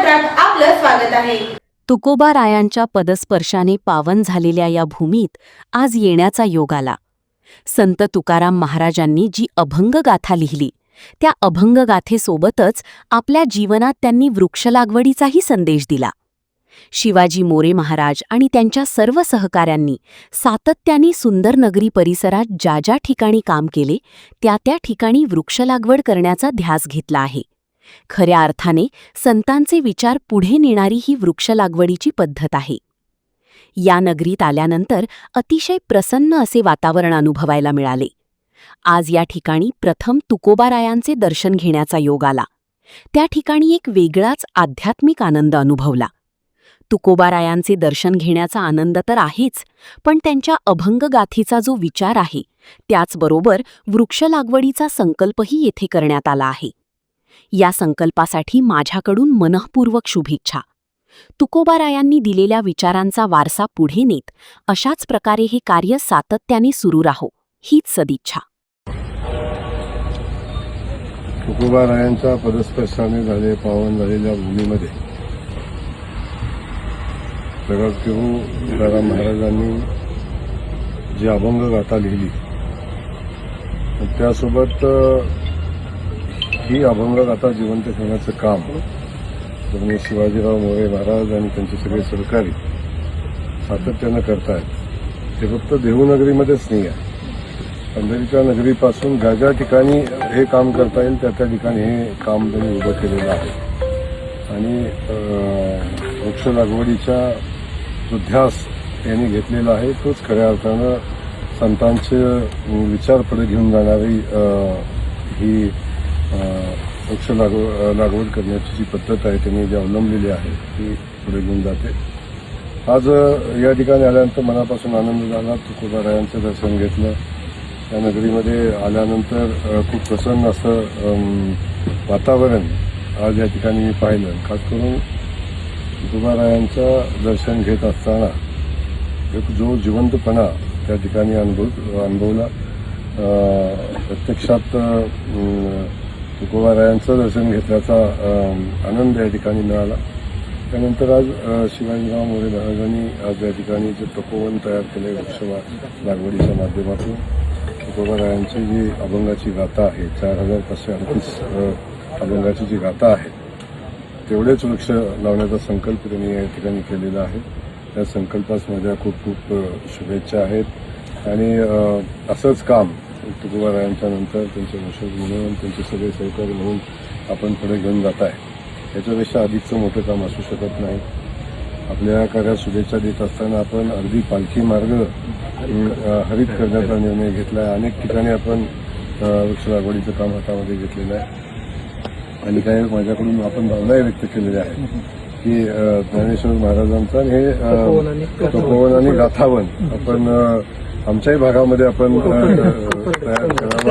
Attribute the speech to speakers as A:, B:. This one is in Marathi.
A: पत्रात आपलं स्वागत आहे।
B: तुकोबारायांच्या पदस्पर्शाने पावन झालेल्या या भूमीत आज येण्याचा योग आला। संत तुकाराम महाराजांनी जी अभंगगाथा लिहिली त्या अभंगगाथेसोबतच आपल्या जीवनात त्यांनी वृक्षलागवडीचाही संदेश दिला। शिवाजी मोरे महाराज आणि त्यांच्या सर्व सहकाऱ्यांनी सातत्याने सुंदर नगरी परिसरात ज्या ज्या ठिकाणी काम केले त्या त्या ठिकाणी वृक्षलागवड करण्याचा ध्यास घेतला आहे। खऱ्या अर्थाने संतांचे विचार पुढे नेणारी ही वृक्षलागवडीची पद्धत आहे। या नगरीत आल्यानंतर अतिशय प्रसन्न असे वातावरण अनुभवायला मिळाले। आज या ठिकाणी प्रथम तुकोबारायांचे दर्शन घेण्याचा योग आला। त्या ठिकाणी एक वेगळाच आध्यात्मिक आनंद अनुभवला। तुकोबारायांचे दर्शन घेण्याचा आनंद तर आहेच, पण त्यांच्या अभंगगाथेचा जो विचार आहे त्याचबरोबर वृक्षलागवडीचा संकल्पही येथे करण्यात आला आहे। या संकल्पासाठी माझ्याकडून मनःपूर्वक शुभेच्छा। तुकोबारायांनी दिलेल्या विचारांचा वारसा पुढे नेत अशाच प्रकारे हे कार्य सातत्याने सुरू राहो हीच सदिच्छा।
C: तुकोबारायांच्या पदस्पर्शाने पावन झालेल्या भूमीमध्ये जगद्गुरू तुकाराम महाराजांनी जी अभंगगाथा लिहिली त्यासोबत ही अभंगगाथा जिवंत ठेवण्याचं काम शिवाजीराव मोरे महाराज आणि त्यांचे सगळे सहकारी सातत्यानं करतायत। ते फक्त देहूनगरीमध्येच नाही आहे, पंढरीच्या नगरीपासून ज्या ज्या ठिकाणी हे काम करता येईल त्या त्या ठिकाणी हे काम त्यांनी उभं केलेलं आहे। आणि वृक्ष लागवडीचा जो ध्यास यांनी घेतलेला आहे तोच खऱ्या अर्थानं संतांचे विचार पुढे घेऊन जाणारी ही वृक्ष लागवड करण्याची जी पद्धत आहे त्यांनी जी अवलंबलेली आहे ती पुढे घेऊन जाते। आज या ठिकाणी आल्यानंतर मनापासून आनंद झाला। तुकोबारायांचं दर्शन घेतलं। या नगरीमध्ये आल्यानंतर खूप प्रसन्न असं वातावरण आज या ठिकाणी मी पाहिलं। खास करून तुकोबारायांचं दर्शन घेत असताना एक जो जिवंतपणा त्या ठिकाणी अनुभवला। प्रत्यक्षात तुकोबारायांचं दर्शन घेतल्याचा आनंद या ठिकाणी मिळाला। त्यानंतर आज शिवाजीराव मोरे महाराजांनी आज या ठिकाणी जे तपोवन तयार केले वृक्ष लागवडीच्या माध्यमातून तुकोबारायांची जी अभंगाची गाथा आहे 4538 अभंगाची जी गाथा आहे तेवढेच वृक्ष लावण्याचा संकल्प त्यांनी या ठिकाणी केलेला आहे। त्या संकल्पास माझ्या खूप खूप शुभेच्छा आहेत। आणि असंच काम तुकोबारायांच्या नंतर त्यांचे वंशज म्हणून त्यांचे सगळे सहकारी म्हणून आपण पुढे घेऊन जात आहे। याच्यापेक्षा अधिकचं मोठं काम असू शकत नाही। आपल्या कार्यात शुभेच्छा देत असताना आपण अगदी पालखी मार्ग हरित करण्याचा निर्णय घेतला आहे। अनेक ठिकाणी आपण वृक्ष लागवडीचं काम हातामध्ये घेतलेलं आहे। आणि काही माझ्याकडून आपण भावनाही व्यक्त केलेल्या आहेत की ज्ञानेश्वर महाराजांचा हे तपोवन आणि गाथावन आपण आमच्याही भागामध्ये आपण तयार करावं